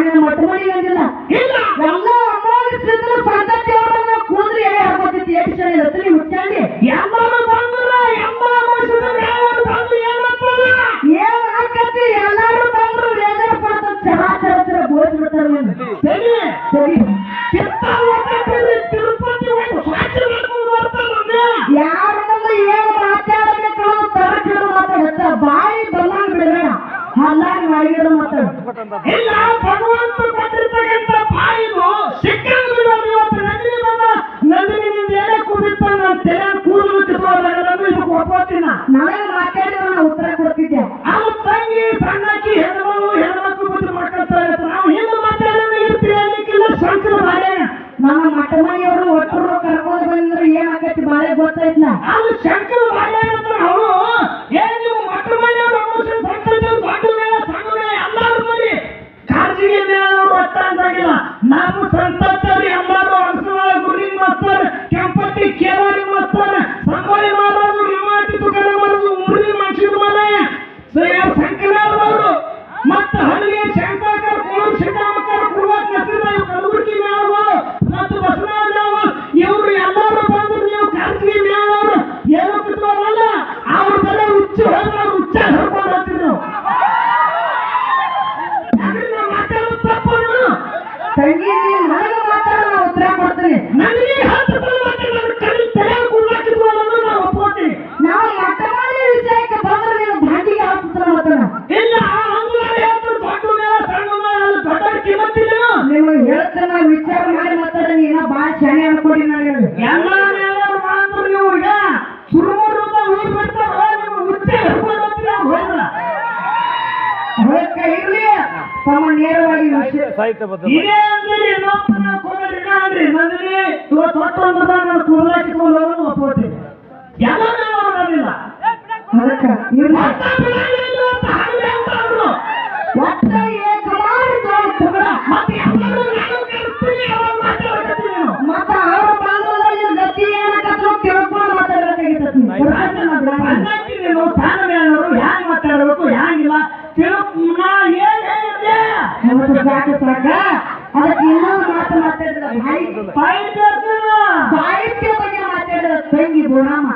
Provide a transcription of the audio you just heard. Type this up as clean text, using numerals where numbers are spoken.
ನಾನು ಮಟ್ಟ ಮನೆಗೆ ಅಂದಿಲ್ಲ ಇಲ್ಲ ಎಲ್ಲ ಅಮೋಘಿಸಿದ್ರು ಸಂತತಿ ಅವರನ್ನ ಕೂದ್ರಿ ಎಳೆ ಹಾಕೋತಿತ್ತು ಎಷ್ಟು ಜನ ಇರುತ್ತೆ ಮುಚ್ಚಾಂಡಿ ಎಲ್ಲರೂ ಬಂದ್ರ ಎಲ್ಲ ಅಮೋಘಿಸಿದ್ರು ಯಾರು ಬಂದ್ರು ಏನಾಗ್ತದ ಏನ್ ಹಾಕತ್ತಿ ಎಲ್ಲಾರು ಬಂದ್ರು ರೇಜರ್ ಪಡ್ತ ಚರಾಚರ ಬೋಳ್ಬಿಡ್ತಾರ ಸರಿ ಸರಿ ತಿರುಪತಿ ಒಂದು ಸಾಕ್ಷಿ ಮಾಡ್ಕೊಂಡು ಬರ್ತಾರ ಯಾರ ಮುಂದೆ ಏನು ಮಾತಾಡಬೇಕು ತರಕಿಡು ಮಾತಾಡುತ್ತ ಬಾಯಿ ಬಲ್ಲಾಂಗ್ ಬಿಡಬೇಡ ಹಲ್ಲಾಗಿ ಮಾಡಿಗಿಡು ಮಾತಾಡ ಇಲ್ಲ ಭಗವಂತ ಕೊಟ್ಟಿರ್ತಕ್ಕಂಥ ಬಾಯಿದು ಸಿಕ್ಕಂಗ್ ಬಿಡೋದು ಇವತ್ತು ನಂದಿನಿ ಬಂದ ನಂದಿನಿಂದ ಏನೇ ಕೂಡಿತ್ತ ನನ್ನ ತಲೆ ಕೂದಲು ಕಿತ್ತೋದಾಗಲ್ಲ ಇದಕ್ಕೆ ಒಪ್ಪತ್ತೀನ ನನಗೆ ಮಾತಾಡಿದ್ರೆ ನಾನು ಉತ್ತರ ಕೊಡ್ತಿದ್ದೆ ಅವ್ರ ತಂಗಿ ಸಣ್ಣಕ್ಕಿ ಹೆಣ್ಮಕ್ಳು ಬಿಟ್ಟು ಮಕ್ಕಳ ನಾವು ಹಿಂದೆ ಮಾತಾಡೋದು ಇರ್ತೀವಿ ಅಲ್ಲಿಕ್ಕಿಲ್ಲ ಸಂಕಲ ಬಾಳೆ ನಮ್ಮ ಮಠ ಮನೆಯವರು ಒಟ್ಟರು ಕರ್ಕೊಂಡು ಬಂದ್ರೆ ಏನಾಗತ್ತಿ ಬಾಳೆ ಗೊತ್ತಾಯ್ತಲ್ಲ ಅದು ಶಂಕರ ಬಾಳೆ ಅಂತ ಅವರು ಏನ್ ನೀವು ಮಕ್ಕಳ ಮನೆಯವರು ಅಮೋಷ ಸಂಕಲ್ಪರು ದೊಡ್ಡ ಮೇಳ ಸಣ್ಣ ಮೇಳ ಎಲ್ಲಾರು ಬನ್ನಿ ಕಾಳಜಿಗೆ ಮೇಳವರು ಒಟ್ಟ ಅಂತಾಗಿಲ್ಲ ನಾವು ಸಂತರ್ತರು ಎಲ್ಲಾರು ಹಸುವ ಗುರಿ ಮಾಸ್ತರ ಕೆಂಪಟ್ಟಿ ಕೇರಳಿ ಮಾಸ್ತರ ಸಂಗೊಳ್ಳಿ ಮಾಡೋದು ಹಿಮಾಟಿ ತುಕಡೆ ಮಾಡೋದು ಉಮ್ರಿ ಮನುಷ್ಯರ ಮನೆ ಸಂಕಲವರು ಮತ್ತು ಹಳ್ಳಿಯ ಶಂಕರ ಕೋರು ಸಿದ್ದರಾಮಕರ ಕುರುವಾಕ ನಸೀರಾಯ್ ಕಲಬುರ್ಗಿ ಮೇಳವರು ಮತ್ತು ಬಸವರಾಜ ಇವರು ಎಲ್ಲರೂ ಬಂದ್ರು ನೀವು ಖಾಸಗಿ ಮೇಳವರು ಏನೋ ಕಿತ್ತೋರಲ್ಲ ಅವ್ರ ಬೆಲೆ ಹುಚ್ಚು ಹೋದ್ರೆ ಹುಚ್ಚ ಹರ್ಕೊಂಡು ಹೋಗ್ತೀರಿ ನೀವು ಮಾತಾಡೋದು ತಪ್ಪು ತಂಗಿ ನನಗೆ ಮಾತಾಡ ನಾನು ಉತ್ತರ ಕೊಡ್ತೀನಿ ನನಗೆ ಹತ್ತು ಸಲ ಮಾತಾಡೋದು ಕಣ್ಣು ತಲೆ ಕುರುವಾಕಿದ್ವು ಅನ್ನೋದು ನಾವು ಒಪ್ಕೋತೀವಿ ನಾವು ಮಠ ಮನೆ ವಿಷಯಕ್ಕೆ ಬಂದ್ರೆ ನೀನು ದಾಂಡಿಗೆ ಹಾಕ್ತಿದ್ರ ಮಾತಾಡ ಇಲ್ಲ ದೊಡ್ಡ ಮೇಳ ಸಣ್ಣ ಮೇಳ ದೊಡ್ಡ ಕಿಮ್ಮತ್ತಿಲ್ಲ ನಿಮಗೆ ಹೇಳ್ತೇನೆ ವಿಚಾರ ಮಾಡಿ ಮಾತಾಡ ನೀನ ಭಾಳ ಶಾಣೆ ಅನ್ಕೊಡಿ ನನಗೆ ಎಲ್ಲ ಮೇಲವ್ರು ಮಾಡಿದ್ರು ನೀವು ಈಗ ಸುರುಮೂರು ಊರ್ ಬಿಡ್ತಾರ ನೀವು ಹುಚ್ಚೆ ಹರ್ಕೊಂಡು ಹೋಗ್ತೀರ ಹೋದ್ರ ಹೊಳಕ ಇರ್ಲಿ ತಮ್ಮ ನೇರವಾಗಿ ವಿಷಯ ಇದೇ ಅಂದ್ರಿ ಇನ್ನೊಬ್ಬನ ಕೋಗರಿ ಅಂದ್ರಿ ನಂದ್ರಿ ಇವತ್ತು ಹೊಟ್ಟು ಅಂದ್ರದ ನಾನು ಕೂದಲಾಕಿಟ್ಕೊಂಡು ಹೋಗೋದು ಒಪ್ಕೋತೀನಿ ಎಲ್ಲ ಮೇಲವ್ರು ಬಂದಿಲ್ಲ ಅದಕ್ಕ ಇರ್ಲಿ ಒಟ್ಟ ಏಕಮಾಡಿ ತಗೊಳ ಮತ್ತೆ ಎಲ್ಲರೂ ನಾನು ಕರೆಸ್ತೀನಿ ಅವಾಗ ಮಾತಾಡಕತ್ತೀನಿ ನೀವು ಮತ್ತ ಅವ್ರ ಬಾಂಧವದಲ್ಲಿ ಗತಿ ಏನಕತ್ರು ತಿಳ್ಕೊಂಡು ಮಾತಾಡಬೇಕಾಗಿತ್ತು ಅದಕ್ಕೆ ನೀವು ಸ್ಥಾನ ಮೇಲವರು ಹ್ಯಾಂಗ್ ಮಾತಾಡಬೇಕು ಹ್ಯಾಂಗಿಲ್ಲ ತಿಳ್ಕೊಂಡ ಏನ್ ಹೇಳಿದ್ದೆ ಸಾಕು ಸಾಕ ಅದಕ್ಕೆ ಇನ್ನೊಂದು ಮಾತು ಮಾತಾಡಿದ ಸಾಹಿತ್ಯ ಬಗ್ಗೆ ಮಾತಾಡಿದ ತಂಗಿ ಗುಣಾಮ